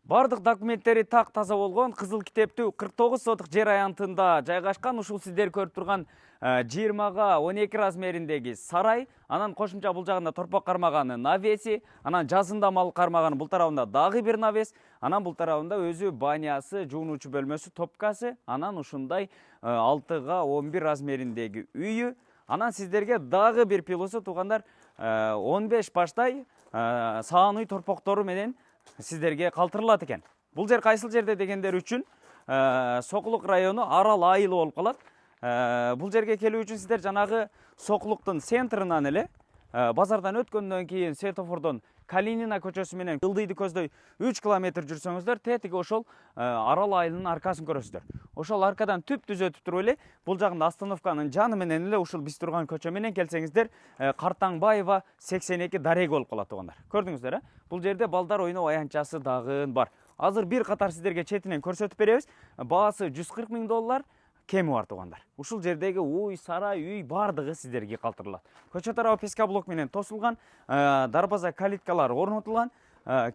Бардык документтери так таза болгон Кызыл Китептүү 49 сотук жер аянтында жайгашкан ушул сиздер көрүп турган 20га 12 размериндеги сарай, анан кошумча бул жагында торпок кармаганы навеси, анан жазында мал кармаганы бул тарабында дагы бир навес, анан бул тарабында өзү банясы, жуунуучу бөлмөсү, топкасы, анан ушундай 6га 11 размериндеги үйү, анан сиздерге дагы бир плюсу туугандар 15 баштай саан үй торпоктору менен сиздерге калтырылат экен. Бул жер кайсыл жерде дегендер үчүн Сокулук району Арал айылы болуп калат. Бул жерге келүү үчүн сиздер жанагы Сокулуктун центринан эле базардан өткөндөн кийин светофордон Калинина көчөсү менен Ылдыйды көздөй 3 километр жүрсөңүздөр, тетиги ошол Арал айылынын аркасын көрөсүздөр. Ошол аркадан түп-түз өтүп туруп эле бул жагында остановканын жаны менен эле ушул биз турган көчө менен келсеңиздер Картаңбаева 82 дареги болуп калат туугандар. Көрдүңүздөр, бул жерде балдар ойноо аянтчасы дагы бар. Азыр бир катар сиздерге четинен көрсөтүп беребиз. Баасы $140,000 кеми бар туугандар. Ушул жердеги уй, сарай, үй бардыгы сиздерге калтырылат. Көчө тарабы пескаблок менен тосулган, дарбаза калиткалар орнотулган,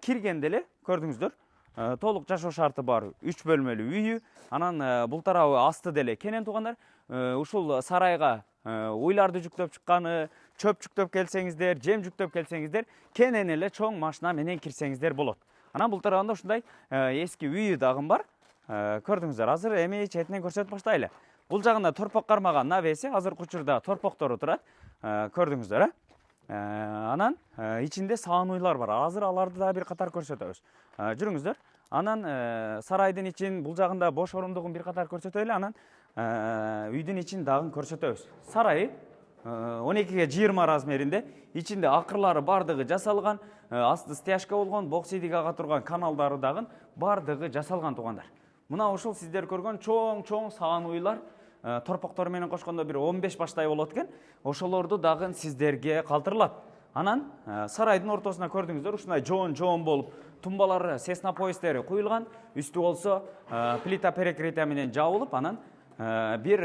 киргенде эле көрдүңүздөр, толук жашоо шарты бар 3 бөлмөлүү үйү, анан бул тарабы асты деле кенен туугандар. Ушул сарайга уйларды жүктөп чыкканы, чөп жүктөп келсеңиздер, жем жүктөп келсеңиздер, кенен эле чоң машина менен кирсеңиздер болот. Анан бул тарабында ушундай эски үйү дагы бар. Көрдүңүздөр, азыр эми четинен көрсөтүп баштайлы. Бул жагында торпок кармаган навеси, азыркы учурда торпоктору турат. Көрдүңүздөр, анан ичинде саан уйлар бар. Азыр аларды да бир катар көрсөтөбүз. Жүрүңүздөр. Анан сарайдын ичин бул жагында бош орундугун бир катар көрсөтөлү, анан үйдүн ичин дагы көрсөтөбүз. Сарай 12ге 20 размеринде, ичинде акырлары бардыгы жасалган, асты стяжка болгон, боксидик ага турган каналдары дагы бардыгы жасалган туугандар. Мына ушул сиздер көргөн чоң саан уйлар торпоктор менен кошкондо бир 15 баштай болот экен. Ошолорду дагы сиздерге калтырылат. Анан сарайдын ортосуна көрдүңүздөр, ушундай жоон болуп, тумбалары, сесна поезддери куюлган, үстү болсо плита перекрытия менен жабылып, анан бир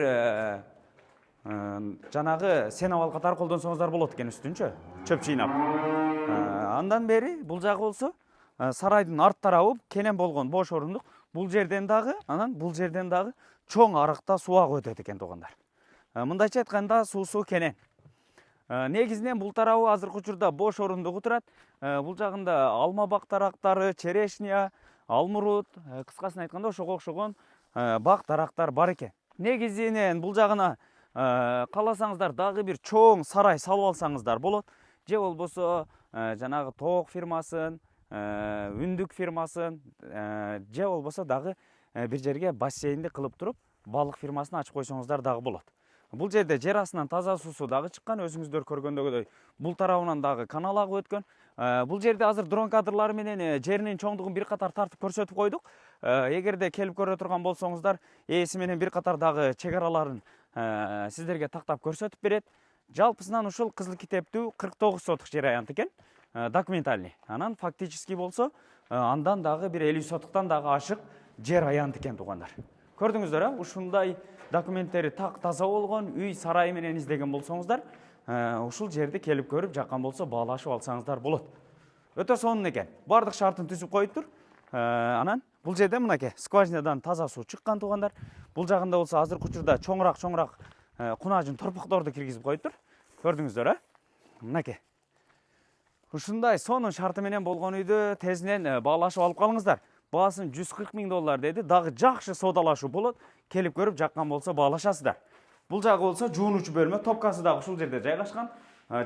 жанагы сеновал катары колдонсоңуздар болот экен үстүнчө, чөп жыйнап. Андан бери бул жагы болсо сарайдын арт тарабы кенен болгон бош орундук. Бул жерден дагы, анан бул жерден дагы чоң арыкта суу агып өтөт экен туугандар. Мындайча айтканда суусу кенен. Негизинен бул тарабы азыркы учурда бош орундугу турат. Бул жагында алма бак тарактары, черешня, алмурут, кыскасын айтканда ошого окшогон бак тарактар бар экен. Негизинен бул жагына кааласаңыздар дагы бир чоң сарай салып алсаңыздар болот. Же болбосо жанагы тоок фирмасын, үндүк фирмасын, же болбосо дагы бир жерге бассейнди кылып туруп, балык фирмасын ачып койсоңуздар дагы болот. Бул жерде жер астынан таза суусу дагы чыккан, өзүңүздөр көргөндөгүдөй. Бул тарабынан дагы канал агып өткөн. Бул жерде азыр дрон кадрлары менен жеринин чоңдугун бир катар тартып көрсөтүп койдук. Эгерде келип көрө турган болсоңуздар, ээси менен бир катар дагы чек араларын сиздерге тактап көрсөтүп берет. Жалпысынан ушул Кызыл Китептүү 49 сотук жер аянт экен, документальный. Анан фактически болсо, андан дагы бир 50 сотуктан дагы ашык жер аянт экен туугандар. Көрдүңүздөр, ушундай документтери так таза болгон үй сарай менен издеген болсоңуздар, ушул жерди келип көрүп жаккан болсо баалашып алсаңыздар болот. Өтө сонун экен. Бардык шартын түзүп коюптур. Анан бул жерде мынакей скважинадан таза суу чыккан туугандар. Бул жагында болсо азыркы учурда чоңураак кунажын торпокторду киргизип коюптур. Көрдүңүздөр, мынакей. Ушундай сонун шарты менен болгон үйдү тезинен баалашып алып калыңыздар. Баасын $140,000 деди, дагы жакшы соодалашуу болот. Келип көрүп жаккан болсо баалашасыздар. Бул жагы болсо жуунуучу бөлмө, топкасы дагы ушул жерде жайгашкан.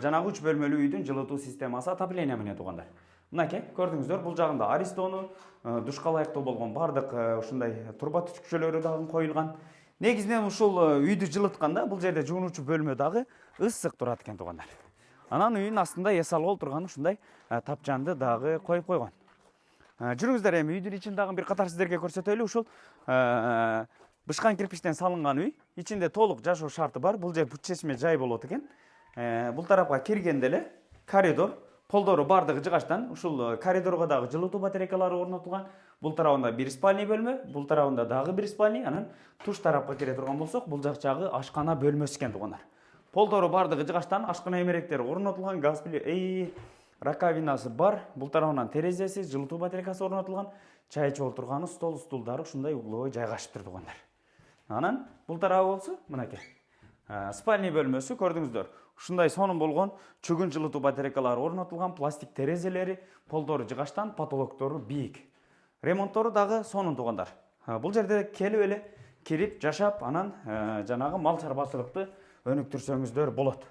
Жанагы 3 бөлмөлүү үйдүн жылытуу системасы отопление менен туугандар. Мынакей, көрдүңүздөр, бул жагында аристону, душка ылайыктуу болгон бардык ушундай турба түтүкчөлөрү дагы коюлган. Негизинен ушул үйдү жылытканда бул жерде жуунуучу бөлмө дагы ысык турат экен туугандар. Анан үйдүн астында эс алып олтурган ушундай тапчанды дагы коюп койгон. Жүрүңүздөр, эми үйдүн ичин дагы бир катар сиздерге көрсөтөлү. Ушул бышкан кирпичтен салынган үй, ичинде толук жашоо шарты бар. Бул жер бут чечме жай болот экен. Бул тарапка киргенде эле коридор, полдору бардыгы жыгачтан. Ушул коридорго дагы жылытуу батарейкалары орнотулган. Бул тарабында бир спальный бөлмө, бул тарабында дагы бир спальный, анан туш тарапка кире турган болсок, бул жак жагы ашкана бөлмөсү экен туугандар. Полдору бардыгы жыгачтан, ашкана эмеректери орнотулган, газ раковинасы бар, бул тарабынан терезеси, жылытуу батарейкасы орнотулган, чай ичип отурганы стол, стулдары ушундай угловой жайгашыптыр туугандар. Анан бул тарабы болсо мынакей. Спальный бөлмөсү көрдүңүздөр. Ушундай сонун болгон чөгүн жылытуу батарейкалары орнотулган, пластик терезелери, полдору жыгаштан, потолоктору бийик. Ремонттору дагы сонун туугандар. Бул жерде келип эле кирип жашап, анан жанагы мал чарбачылыкты өнүктүрсөңүздөр болот.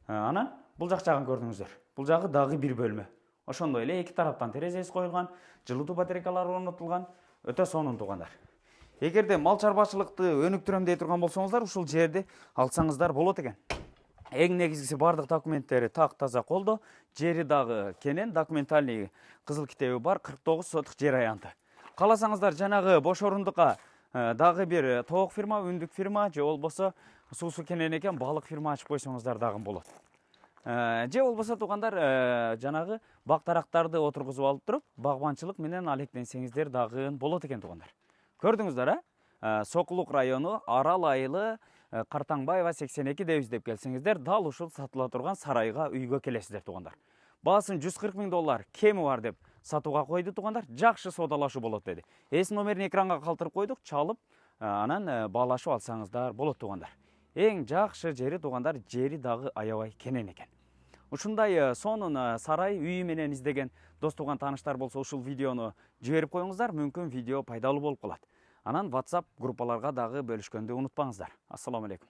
Анан бул жак жагын көрдүңүздөр. Бул жагы дагы бир бөлмө. Ошондой эле эки тараптан терезеси коюлган, жылытуу батарейкалары орнотулган, өтө сонун туугандар. Эгерде мал чарбачылыкты өнүктүрөм дей турган болсоңуздар, ушул жерди алсаңыздар болот экен. Эң негизгиси бардык документтери так таза колдо, жери дагы кенен, документальный кызыл китеби бар, 49 сотук жер аянты. Кааласаңыздар жанагы бош орундукка дагы бир тоок фирма, үндүк фирма же болбосо суусу кенен экен балык фирма ачып койсоңуздар дагы болот. Же болбосо туугандар жанагы бак тарактарды отургузуп алып туруп, багбанчылык менен алектенсеңиздер дагы болот экен туугандар. Көрдүңүздөр, Сокулук району, Арал айылы, Картаңбаева 82 деп издеп келсеңиздер, дал ушул сатыла турган сарайга үйгө келесиздер туугандар. Баасын 140 000 доллар кеми бар деп сатууга койду туугандар. Жакшы соодалашуу болот деди. Эс номерин экранга калтырып койдук, чалып, анан баалашып алсаңыздар болот туугандар. Эң жакшы жери туугандар, жери дагы аябай кенен экен. Ушундай сонун сарай үйү менен издеген дос туган тааныштар болсо ушул видеону жиберип коюңуздар, мүмкүн видео пайдалуу болуп калат. Анан WhatsApp группаларга дагы бөлүшкөндү унутпаңыздар. Ассаламу алейкум.